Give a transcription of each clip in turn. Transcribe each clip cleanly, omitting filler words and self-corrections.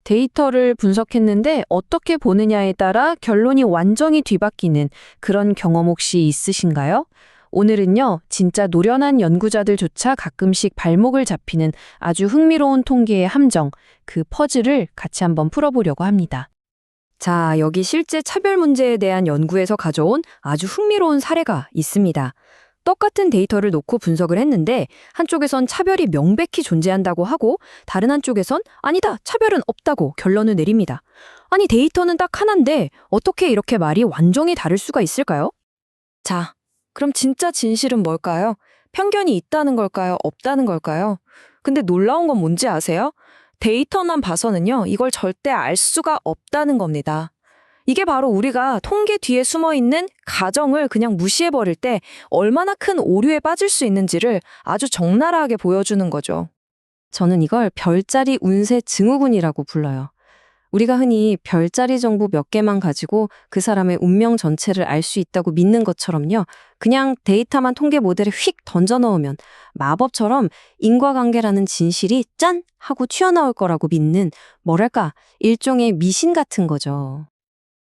데이터를 분석했는데 어떻게 보느냐에 따라 결론이 완전히 뒤바뀌는 그런 경험 혹시 있으신가요? 오늘은요, 진짜 노련한 연구자들조차 가끔씩 발목을 잡히는 아주 흥미로운 통계의 함정, 그 퍼즐을 같이 한번 풀어보려고 합니다. 자, 여기 실제 차별 문제에 대한 연구에서 가져온 아주 흥미로운 사례가 있습니다. 똑같은 데이터를 놓고 분석을 했는데 한쪽에선 차별이 명백히 존재한다고 하고 다른 한쪽에선 아니다, 차별은 없다고 결론을 내립니다. 아니, 데이터는 딱 하나인데 어떻게 이렇게 말이 완전히 다를 수가 있을까요? 자, 그럼 진짜 진실은 뭘까요? 편견이 있다는 걸까요? 없다는 걸까요? 근데 놀라운 건 뭔지 아세요? 데이터만 봐서는요, 이걸 절대 알 수가 없다는 겁니다. 이게 바로 우리가 통계 뒤에 숨어 있는 가정을 그냥 무시해버릴 때 얼마나 큰 오류에 빠질 수 있는지를 아주 적나라하게 보여주는 거죠. 저는 이걸 별자리 운세 증후군이라고 불러요. 우리가 흔히 별자리 정보 몇 개만 가지고 그 사람의 운명 전체를 알 수 있다고 믿는 것처럼요. 그냥 데이터만 통계 모델에 휙 던져 넣으면 마법처럼 인과관계라는 진실이 짠! 하고 튀어나올 거라고 믿는 뭐랄까 일종의 미신 같은 거죠.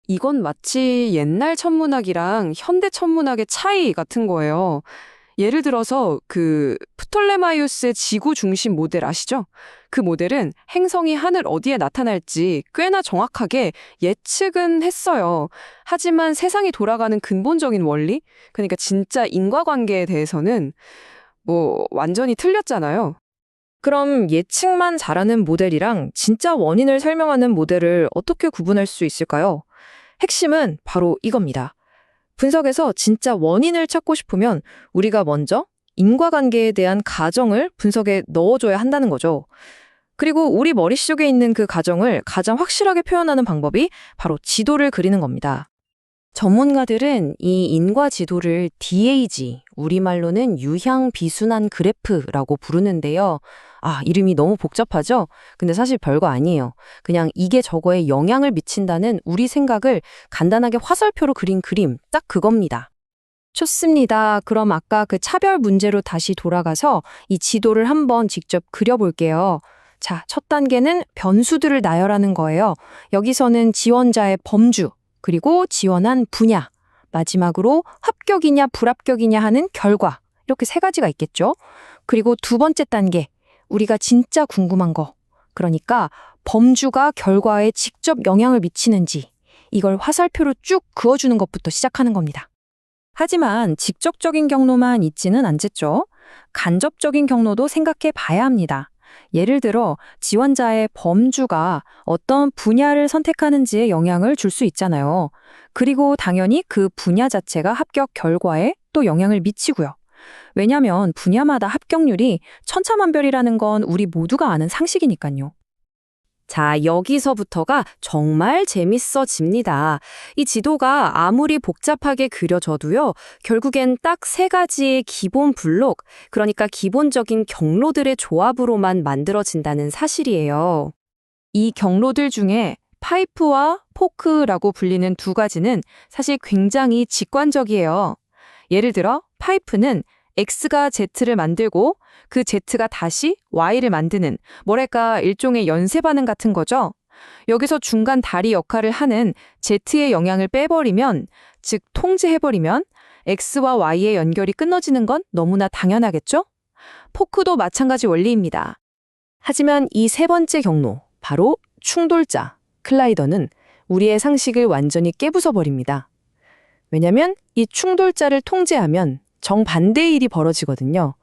이건 마치 옛날 천문학이랑 현대 천문학의 차이 같은 거예요. 예를 들어서 프톨레마이오스의 지구 중심 모델 아시죠? 그 모델은 행성이 하늘 어디에 나타날지 꽤나 정확하게 예측은 했어요. 하지만 세상이 돌아가는 근본적인 원리, 그러니까 진짜 인과관계에 대해서는 완전히 틀렸잖아요. 그럼 예측만 잘하는 모델이랑 진짜 원인을 설명하는 모델을 어떻게 구분할 수 있을까요? 핵심은 바로 이겁니다. 분석에서 진짜 원인을 찾고 싶으면 우리가 먼저 인과관계에 대한 가정을 분석에 넣어줘야 한다는 거죠. 그리고 우리 머릿속에 있는 그 가정을 가장 확실하게 표현하는 방법이 바로 지도를 그리는 겁니다. 전문가들은 이 인과 지도를 DAG, 우리말로는 유향 비순환 그래프라고 부르는데요. 이름이 너무 복잡하죠? 근데 사실 별거 아니에요. 그냥 이게 저거에 영향을 미친다는 우리 생각을 간단하게 화살표로 그린 그림, 딱 그겁니다. 좋습니다. 그럼 아까 그 차별 문제로 다시 돌아가서 이 지도를 한번 직접 그려볼게요. 자, 첫 단계는 변수들을 나열하는 거예요. 여기서는 지원자의 범주, 그리고 지원한 분야, 마지막으로 합격이냐 불합격이냐 하는 결과, 이렇게 세 가지가 있겠죠. 그리고 두 번째 단계, 우리가 진짜 궁금한 거, 그러니까 범주가 결과에 직접 영향을 미치는지 이걸 화살표로 쭉 그어주는 것부터 시작하는 겁니다. 하지만 직접적인 경로만 있지는 않겠죠. 간접적인 경로도 생각해 봐야 합니다. 예를 들어 지원자의 범주가 어떤 분야를 선택하는지에 영향을 줄 수 있잖아요. 그리고 당연히 그 분야 자체가 합격 결과에 또 영향을 미치고요. 왜냐하면 분야마다 합격률이 천차만별이라는 건 우리 모두가 아는 상식이니까요. 자, 여기서부터가 정말 재밌어집니다. 이 지도가 아무리 복잡하게 그려져도요, 결국엔 딱 세 가지의 기본 블록, 그러니까 기본적인 경로들의 조합으로만 만들어진다는 사실이에요. 이 경로들 중에 파이프와 포크라고 불리는 두 가지는 사실 굉장히 직관적이에요. 예를 들어 파이프는 X가 Z를 만들고 그 Z가 다시 Y를 만드는 뭐랄까 일종의 연쇄 반응 같은 거죠. 여기서 중간 다리 역할을 하는 Z의 영향을 빼버리면, 즉 통제해버리면 X와 Y의 연결이 끊어지는 건 너무나 당연하겠죠? 포크도 마찬가지 원리입니다. 하지만 이 세 번째 경로, 바로 충돌자, 클라이더는 우리의 상식을 완전히 깨부숴버립니다. 왜냐면 이 충돌자를 통제하면 정반대의 일이 벌어지거든요.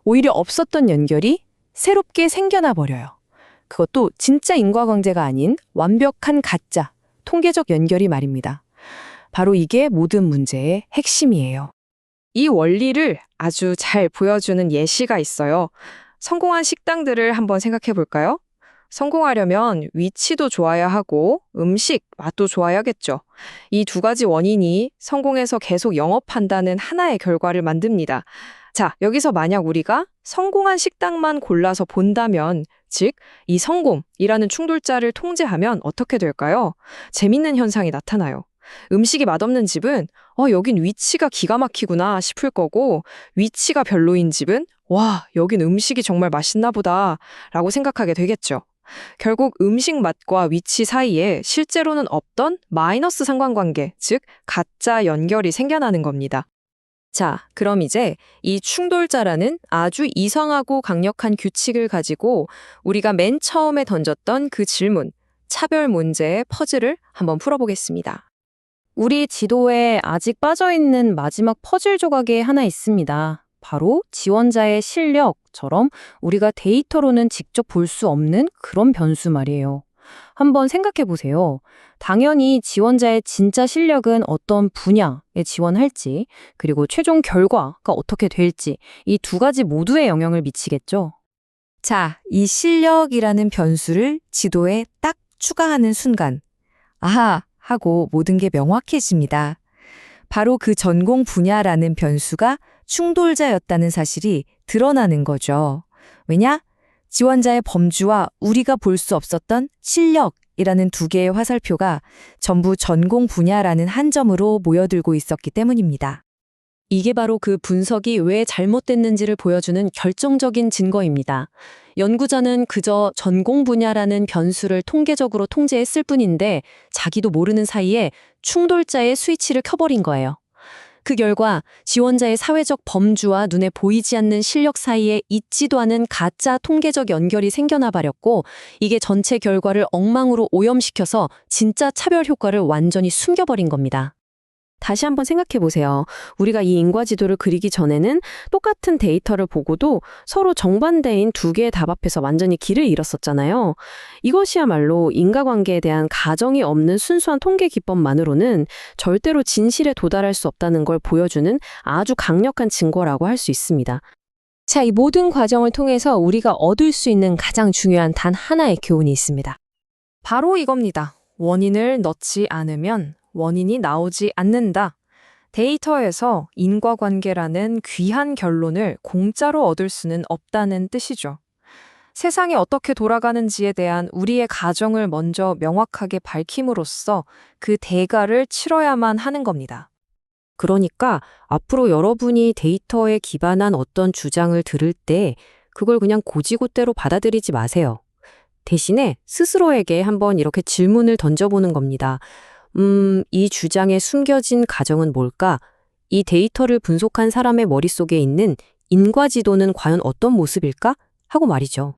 오히려 없었던 연결이 새롭게 생겨나 버려요. 그것도 진짜 인과관계가 아닌 완벽한 가짜, 통계적 연결이 말입니다. 바로 이게 모든 문제의 핵심이에요. 이 원리를 아주 잘 보여주는 예시가 있어요. 성공한 식당들을 한번 생각해 볼까요? 성공하려면 위치도 좋아야 하고 음식, 맛도 좋아야겠죠. 이 두 가지 원인이 성공해서 계속 영업한다는 하나의 결과를 만듭니다. 자, 여기서 만약 우리가 성공한 식당만 골라서 본다면, 즉, 이 성공이라는 충돌자를 통제하면 어떻게 될까요? 재밌는 현상이 나타나요. 음식이 맛없는 집은 여긴 위치가 기가 막히구나 싶을 거고, 위치가 별로인 집은 와, 여긴 음식이 정말 맛있나 보다 라고 생각하게 되겠죠. 결국 음식 맛과 위치 사이에 실제로는 없던 마이너스 상관관계, 즉 가짜 연결이 생겨나는 겁니다. 자, 그럼 이제 이 충돌자라는 아주 이상하고 강력한 규칙을 가지고 우리가 맨 처음에 던졌던 그 질문, 차별 문제의 퍼즐을 한번 풀어보겠습니다. 우리 지도에 아직 빠져있는 마지막 퍼즐 조각이 하나 있습니다. 바로 지원자의 실력처럼 우리가 데이터로는 직접 볼 수 없는 그런 변수 말이에요. 한번 생각해 보세요. 당연히 지원자의 진짜 실력은 어떤 분야에 지원할지, 그리고 최종 결과가 어떻게 될지 이 두 가지 모두에 영향을 미치겠죠. 자, 이 실력이라는 변수를 지도에 딱 추가하는 순간, 아하! 하고 모든 게 명확해집니다. 바로 그 전공 분야라는 변수가 충돌자였다는 사실이 드러나는 거죠. 왜냐? 지원자의 범주와 우리가 볼 수 없었던 실력이라는 두 개의 화살표가 전부 전공 분야라는 한 점으로 모여들고 있었기 때문입니다. 이게 바로 그 분석이 왜 잘못됐는지를 보여주는 결정적인 증거입니다. 연구자는 그저 전공 분야라는 변수를 통계적으로 통제했을 뿐인데 자기도 모르는 사이에 충돌자의 스위치를 켜버린 거예요. 그 결과 지원자의 사회적 범주와 눈에 보이지 않는 실력 사이에 있지도 않은 가짜 통계적 연결이 생겨나 버렸고 이게 전체 결과를 엉망으로 오염시켜서 진짜 차별 효과를 완전히 숨겨버린 겁니다. 다시 한번 생각해 보세요. 우리가 이 인과지도를 그리기 전에는 똑같은 데이터를 보고도 서로 정반대인 두 개의 답 앞에서 완전히 길을 잃었었잖아요. 이것이야말로 인과관계에 대한 가정이 없는 순수한 통계 기법만으로는 절대로 진실에 도달할 수 없다는 걸 보여주는 아주 강력한 증거라고 할 수 있습니다. 자, 이 모든 과정을 통해서 우리가 얻을 수 있는 가장 중요한 단 하나의 교훈이 있습니다. 바로 이겁니다. 원인을 넣지 않으면 원인이 나오지 않는다. 데이터에서 인과관계라는 귀한 결론을 공짜로 얻을 수는 없다는 뜻이죠. 세상이 어떻게 돌아가는지에 대한 우리의 가정을 먼저 명확하게 밝힘으로써 그 대가를 치러야만 하는 겁니다. 그러니까 앞으로 여러분이 데이터에 기반한 어떤 주장을 들을 때 그걸 그냥 고지고대로 받아들이지 마세요. 대신에 스스로에게 한번 이렇게 질문을 던져보는 겁니다. 이 주장에 숨겨진 가정은 뭘까? 이 데이터를 분석한 사람의 머릿속에 있는 인과지도는 과연 어떤 모습일까? 하고 말이죠.